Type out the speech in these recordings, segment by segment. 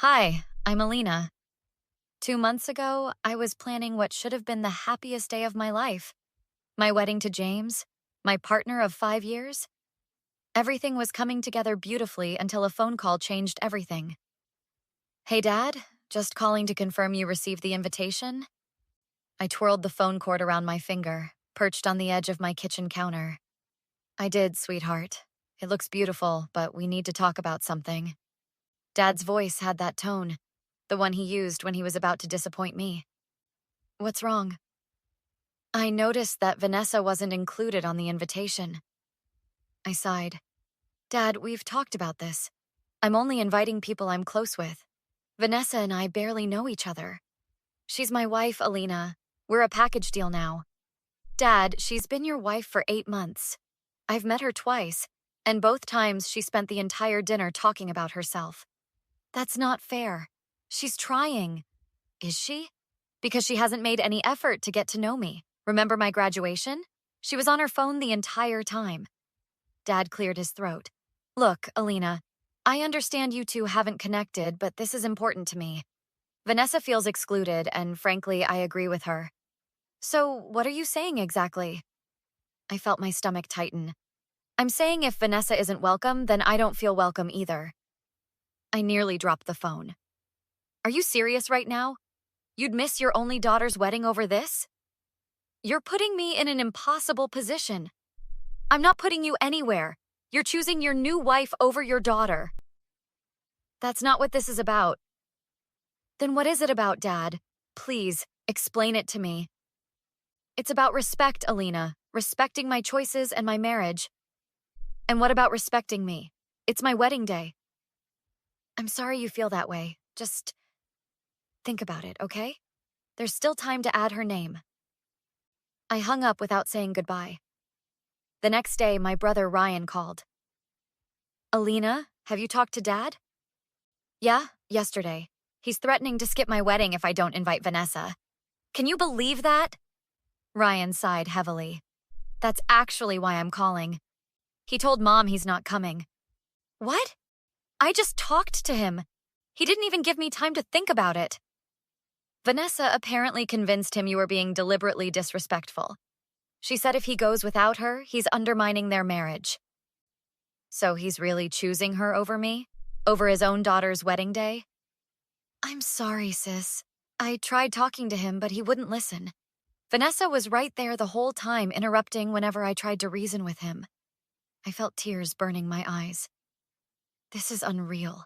Hi, I'm Alina. 2 months ago, I was planning what should have been the happiest day of my life. My wedding to James, my partner of 5 years. Everything was coming together beautifully until a phone call changed everything. Hey, Dad, just calling to confirm you received the invitation. I twirled the phone cord around my finger, perched on the edge of my kitchen counter. I did, sweetheart. It looks beautiful, but we need to talk about something. Dad's voice had that tone, the one he used when he was about to disappoint me. What's wrong? I noticed that Vanessa wasn't included on the invitation. I sighed. Dad, we've talked about this. I'm only inviting people I'm close with. Vanessa and I barely know each other. She's my wife, Alina. We're a package deal now. Dad, she's been your wife for 8 months. I've met her twice, and both times she spent the entire dinner talking about herself. That's not fair. She's trying. Is she? Because she hasn't made any effort to get to know me. Remember my graduation? She was on her phone the entire time. Dad cleared his throat. Look, Alina, I understand you two haven't connected, but this is important to me. Vanessa feels excluded, and frankly, I agree with her. So, what are you saying exactly? I felt my stomach tighten. I'm saying if Vanessa isn't welcome, then I don't feel welcome either. I nearly dropped the phone. Are you serious right now? You'd miss your only daughter's wedding over this? You're putting me in an impossible position. I'm not putting you anywhere. You're choosing your new wife over your daughter. That's not what this is about. Then what is it about, Dad? Please, explain it to me. It's about respect, Alina. Respecting my choices and my marriage. And what about respecting me? It's my wedding day. I'm sorry you feel that way. Just think about it, okay? There's still time to add her name. I hung up without saying goodbye. The next day, my brother Ryan called. Alina, have you talked to Dad? Yeah, yesterday. He's threatening to skip my wedding if I don't invite Vanessa. Can you believe that? Ryan sighed heavily. That's actually why I'm calling. He told Mom he's not coming. What? I just talked to him. He didn't even give me time to think about it. Vanessa apparently convinced him you were being deliberately disrespectful. She said if he goes without her, he's undermining their marriage. So he's really choosing her over me? Over his own daughter's wedding day? I'm sorry, sis. I tried talking to him, but he wouldn't listen. Vanessa was right there the whole time, interrupting whenever I tried to reason with him. I felt tears burning my eyes. This is unreal.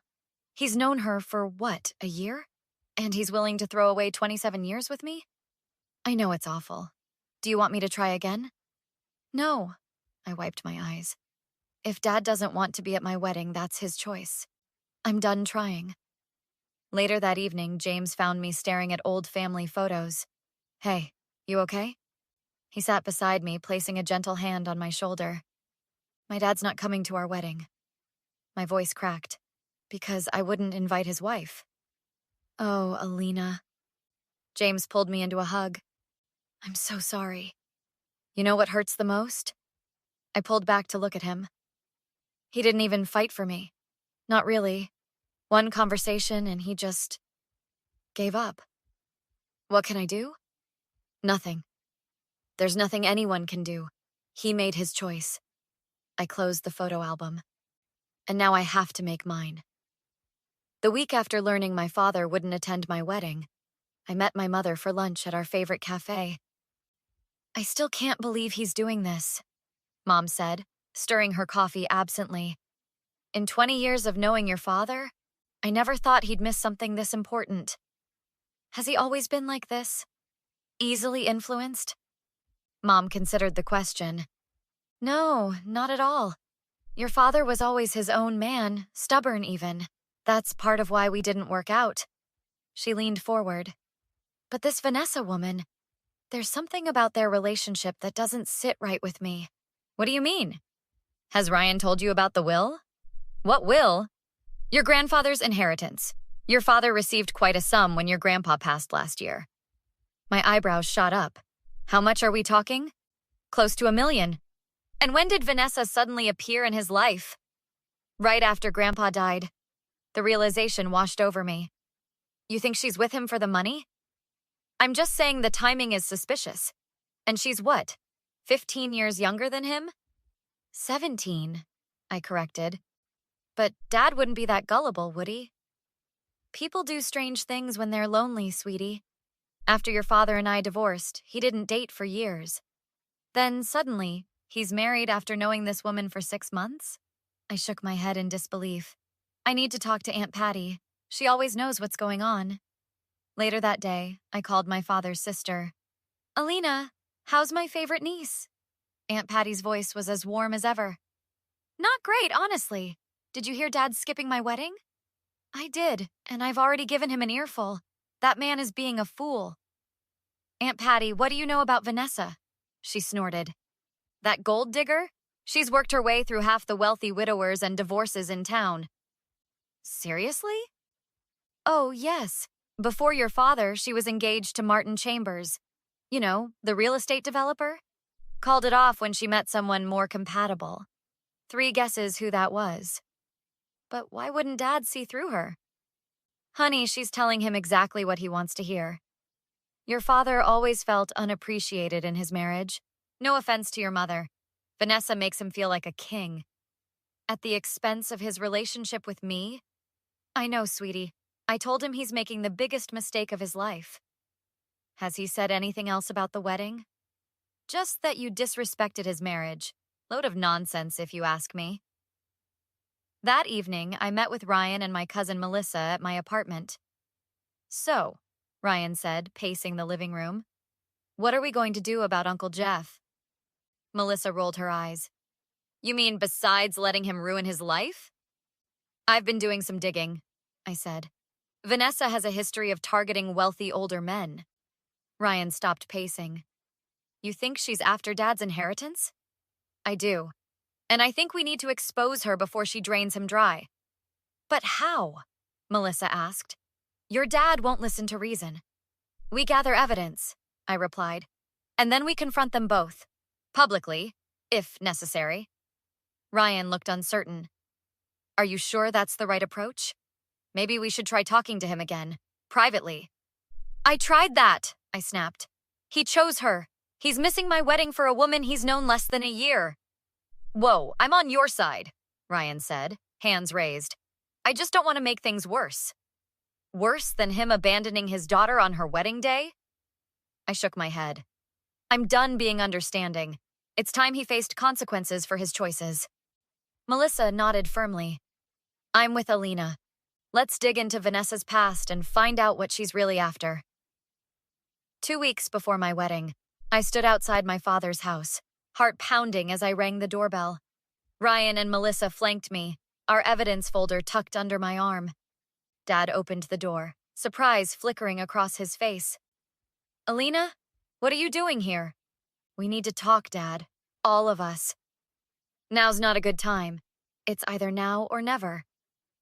He's known her for what, a year? And he's willing to throw away 27 years with me? I know it's awful. Do you want me to try again? No. I wiped my eyes. If Dad doesn't want to be at my wedding, that's his choice. I'm done trying. Later that evening, James found me staring at old family photos. Hey, you okay? He sat beside me, placing a gentle hand on my shoulder. My dad's not coming to our wedding. My voice cracked, because I wouldn't invite his wife. Oh, Alina. James pulled me into a hug. I'm so sorry. You know what hurts the most? I pulled back to look at him. He didn't even fight for me. Not really. One conversation and he just gave up. What can I do? Nothing. There's nothing anyone can do. He made his choice. I closed the photo album. And now I have to make mine. The week after learning my father wouldn't attend my wedding, I met my mother for lunch at our favorite cafe. I still can't believe he's doing this, Mom said, stirring her coffee absently. In 20 years of knowing your father, I never thought he'd miss something this important. Has he always been like this? Easily influenced? Mom considered the question. No, not at all. Your father was always his own man, stubborn even. That's part of why we didn't work out. She leaned forward. But this Vanessa woman, there's something about their relationship that doesn't sit right with me. What do you mean? Has Ryan told you about the will? What will? Your grandfather's inheritance. Your father received quite a sum when your grandpa passed last year. My eyebrows shot up. How much are we talking? Close to $1 million. And when did Vanessa suddenly appear in his life? Right after Grandpa died. The realization washed over me. You think she's with him for the money? I'm just saying the timing is suspicious. And she's what, 15 years younger than him? 17, I corrected. But Dad wouldn't be that gullible, would he? People do strange things when they're lonely, sweetie. After your father and I divorced, he didn't date for years. Then, suddenly, he's married after knowing this woman for 6 months? I shook my head in disbelief. I need to talk to Aunt Patty. She always knows what's going on. Later that day, I called my father's sister. Alina, how's my favorite niece? Aunt Patty's voice was as warm as ever. Not great, honestly. Did you hear Dad skipping my wedding? I did, and I've already given him an earful. That man is being a fool. Aunt Patty, what do you know about Vanessa? She snorted. That gold digger? She's worked her way through half the wealthy widowers and divorces in town. Seriously? Oh, yes. Before your father, she was engaged to Martin Chambers. You know, the real estate developer? Called it off when she met someone more compatible. 3 guesses who that was. But why wouldn't Dad see through her? Honey, she's telling him exactly what he wants to hear. Your father always felt unappreciated in his marriage. No offense to your mother. Vanessa makes him feel like a king. At the expense of his relationship with me? I know, sweetie. I told him he's making the biggest mistake of his life. Has he said anything else about the wedding? Just that you disrespected his marriage. Load of nonsense, if you ask me. That evening, I met with Ryan and my cousin Melissa at my apartment. So, Ryan said, pacing the living room, what are we going to do about Uncle Jeff? Melissa rolled her eyes. You mean besides letting him ruin his life? I've been doing some digging, I said. Vanessa has a history of targeting wealthy older men. Ryan stopped pacing. You think she's after Dad's inheritance? I do. And I think we need to expose her before she drains him dry. But how? Melissa asked. Your dad won't listen to reason. We gather evidence, I replied. And then we confront them both. Publicly, if necessary. Ryan looked uncertain. Are you sure that's the right approach? Maybe we should try talking to him again, privately. I tried that, I snapped. He chose her. He's missing my wedding for a woman he's known less than a year. Whoa, I'm on your side, Ryan said, hands raised. I just don't want to make things worse. Worse than him abandoning his daughter on her wedding day? I shook my head. I'm done being understanding. It's time he faced consequences for his choices. Melissa nodded firmly. I'm with Alina. Let's dig into Vanessa's past and find out what she's really after. 2 weeks before my wedding, I stood outside my father's house, heart pounding as I rang the doorbell. Ryan and Melissa flanked me, our evidence folder tucked under my arm. Dad opened the door, surprise flickering across his face. Alina, what are you doing here? We need to talk, Dad. All of us. Now's not a good time. It's either now or never.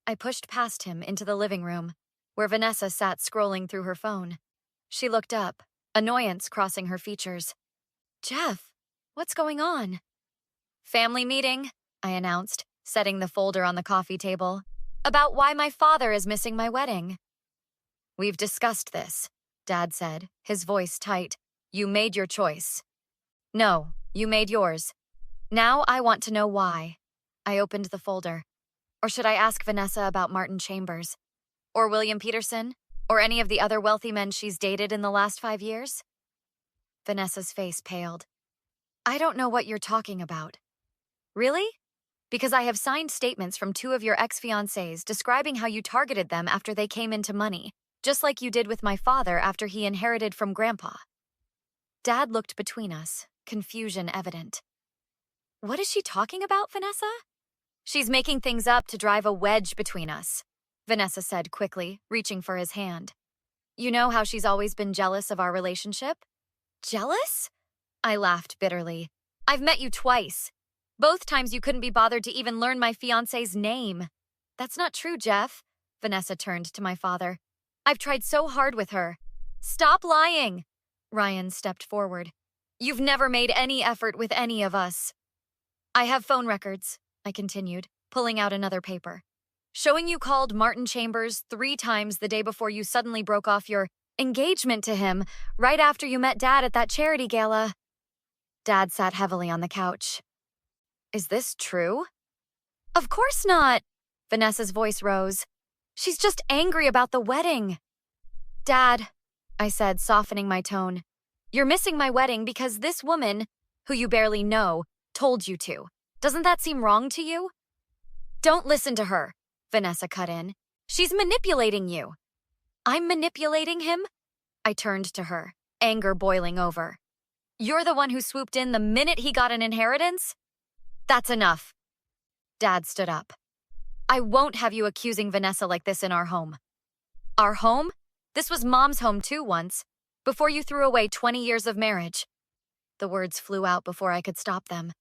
I pushed past him into the living room, where Vanessa sat scrolling through her phone. She looked up, annoyance crossing her features. Jeff, what's going on? Family meeting, I announced, setting the folder on the coffee table, about why my father is missing my wedding. We've discussed this, Dad said, his voice tight. You made your choice. No, you made yours. Now I want to know why. I opened the folder. Or should I ask Vanessa about Martin Chambers? Or William Peterson? Or any of the other wealthy men she's dated in the last 5 years? Vanessa's face paled. I don't know what you're talking about. Really? Because I have signed statements from 2 of your ex-fiancés describing how you targeted them after they came into money, just like you did with my father after he inherited from Grandpa. Dad looked between us, confusion evident. What is she talking about, Vanessa? She's making things up to drive a wedge between us, Vanessa said quickly, reaching for his hand. You know how she's always been jealous of our relationship? Jealous? I laughed bitterly. I've met you twice. Both times you couldn't be bothered to even learn my fiancé's name. That's not true, Jeff, Vanessa turned to my father. I've tried so hard with her. Stop lying. Ryan stepped forward. You've never made any effort with any of us. I have phone records, I continued, pulling out another paper. Showing you called Martin Chambers 3 times the day before you suddenly broke off your engagement to him right after you met Dad at that charity gala. Dad sat heavily on the couch. Is this true? Of course not. Vanessa's voice rose. She's just angry about the wedding. Dad, I said, softening my tone, you're missing my wedding because this woman, who you barely know, told you to. Doesn't that seem wrong to you? Don't listen to her, Vanessa cut in. She's manipulating you. I'm manipulating him? I turned to her, anger boiling over. You're the one who swooped in the minute he got an inheritance? That's enough. Dad stood up. I won't have you accusing Vanessa like this in our home. Our home? This was Mom's home too once, before you threw away 20 years of marriage. The words flew out before I could stop them.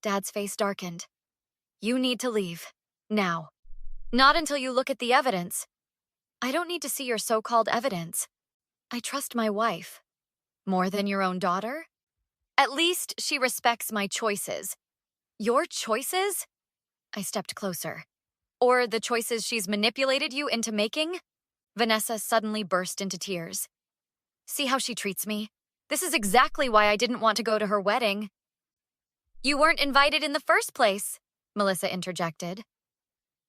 Dad's face darkened. You need to leave. Now. Not until you look at the evidence. I don't need to see your so-called evidence. I trust my wife. More than your own daughter? At least she respects my choices. Your choices? I stepped closer. Or the choices she's manipulated you into making? Vanessa suddenly burst into tears. See how she treats me? This is exactly why I didn't want to go to her wedding. You weren't invited in the first place, Melissa interjected.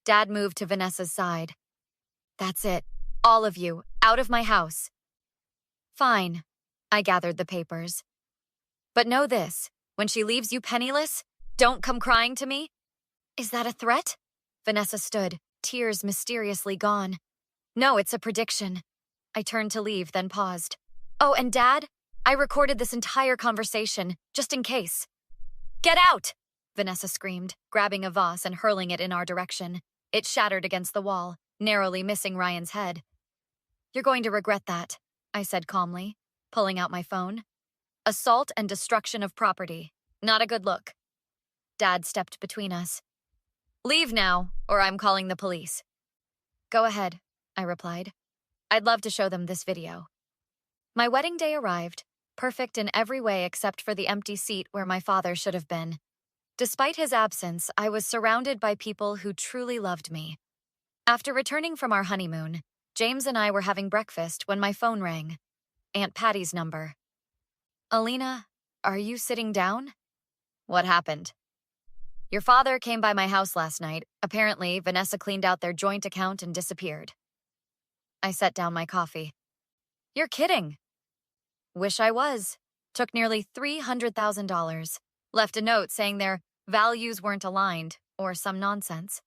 Dad moved to Vanessa's side. That's it. All of you, out of my house. Fine. I gathered the papers. But know this, when she leaves you penniless, don't come crying to me. Is that a threat? Vanessa stood, tears mysteriously gone. No, it's a prediction. I turned to leave, then paused. Oh, and Dad, I recorded this entire conversation, just in case. Get out! Vanessa screamed, grabbing a vase and hurling it in our direction. It shattered against the wall, narrowly missing Ryan's head. You're going to regret that, I said calmly, pulling out my phone. Assault and destruction of property. Not a good look. Dad stepped between us. Leave now, or I'm calling the police. Go ahead, I replied. I'd love to show them this video. My wedding day arrived, perfect in every way except for the empty seat where my father should have been. Despite his absence, I was surrounded by people who truly loved me. After returning from our honeymoon, James and I were having breakfast when my phone rang. Aunt Patty's number. Alina, are you sitting down? What happened? Your father came by my house last night. Apparently, Vanessa cleaned out their joint account and disappeared. I set down my coffee. You're kidding. Wish I was. Took nearly $300,000. Left a note saying their values weren't aligned, or some nonsense.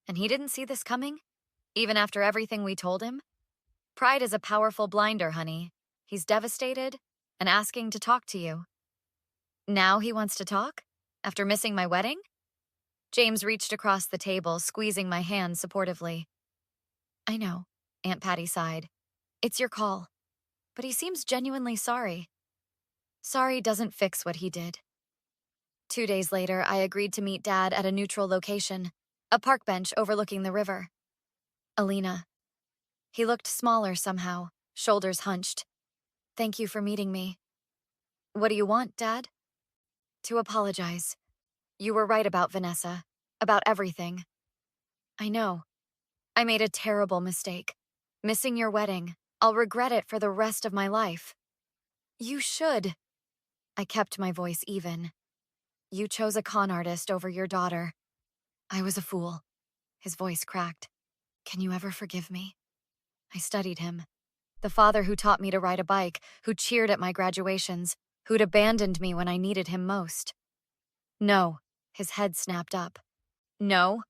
And he didn't see this coming? Even after everything we told him? Pride is a powerful blinder, honey. He's devastated and asking to talk to you. Now he wants to talk? After missing my wedding? James reached across the table, squeezing my hand supportively. I know, Aunt Patty sighed. It's your call. But he seems genuinely sorry. Sorry doesn't fix what he did. 2 days later, I agreed to meet Dad at a neutral location, a park bench overlooking the river. Alina. He looked smaller somehow, shoulders hunched. Thank you for meeting me. What do you want, Dad? To apologize. You were right about Vanessa, about everything. I know. I made a terrible mistake. Missing your wedding. I'll regret it for the rest of my life. You should. I kept my voice even. You chose a con artist over your daughter. I was a fool. His voice cracked. Can you ever forgive me? I studied him. The father who taught me to ride a bike, who cheered at my graduations, who'd abandoned me when I needed him most. No, his head snapped up. No,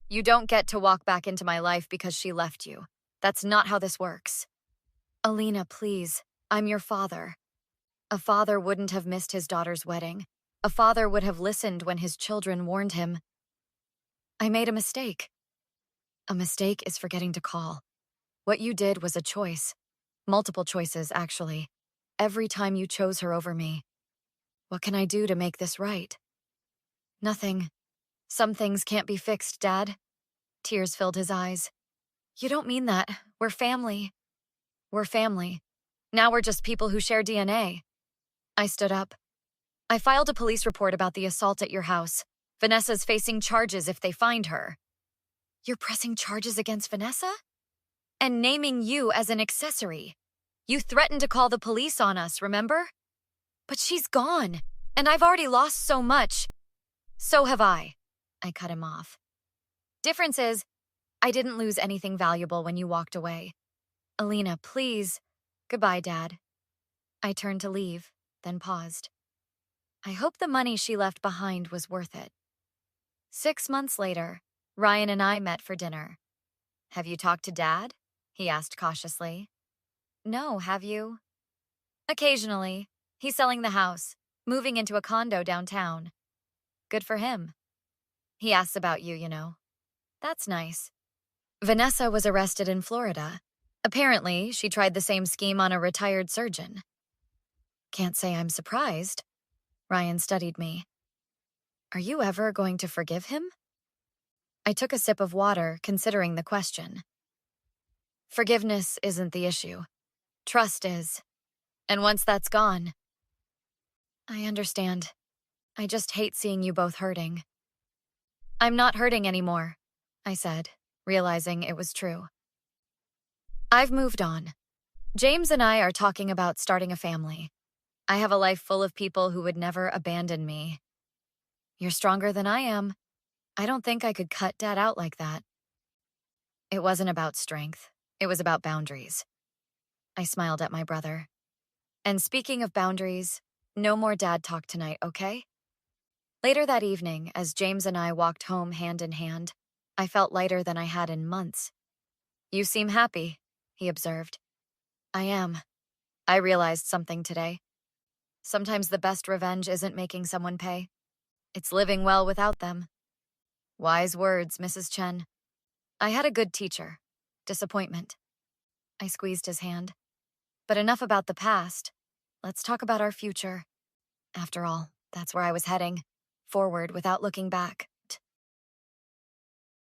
you don't get to walk back into my life because she left you. That's not how this works. Alina, please, I'm your father. A father wouldn't have missed his daughter's wedding. A father would have listened when his children warned him. I made a mistake. A mistake is forgetting to call. What you did was a choice. Multiple choices, actually. Every time you chose her over me. What can I do to make this right? Nothing. Some things can't be fixed, Dad. Tears filled his eyes. You don't mean that. We're family. We're family. Now we're just people who share DNA. I stood up. I filed a police report about the assault at your house. Vanessa's facing charges if they find her. You're pressing charges against Vanessa? And naming you as an accessory. You threatened to call the police on us, remember? But she's gone, and I've already lost so much. So have I cut him off. Difference is, I didn't lose anything valuable when you walked away. Alina, please. Goodbye, Dad. I turned to leave, then paused. I hope the money she left behind was worth it. 6 months later, Ryan and I met for dinner. Have you talked to Dad? He asked cautiously. No, have you? Occasionally. He's selling the house, moving into a condo downtown. Good for him. He asks about you, you know. That's nice. Vanessa was arrested in Florida. Apparently, she tried the same scheme on a retired surgeon. Can't say I'm surprised. Ryan studied me. Are you ever going to forgive him? I took a sip of water, considering the question. Forgiveness isn't the issue. Trust is. And once that's gone... I understand. I just hate seeing you both hurting. I'm not hurting anymore, I said, realizing it was true. I've moved on. James and I are talking about starting a family. I have a life full of people who would never abandon me. You're stronger than I am. I don't think I could cut Dad out like that. It wasn't about strength. It was about boundaries. I smiled at my brother. And speaking of boundaries, no more Dad talk tonight, okay? Later that evening, as James and I walked home hand in hand, I felt lighter than I had in months. You seem happy, he observed. I am. I realized something today. Sometimes the best revenge isn't making someone pay. It's living well without them. Wise words, Mrs. Chen. I had a good teacher. Disappointment. I squeezed his hand. But enough about the past. Let's talk about our future. After all, that's where I was heading. Forward without looking back.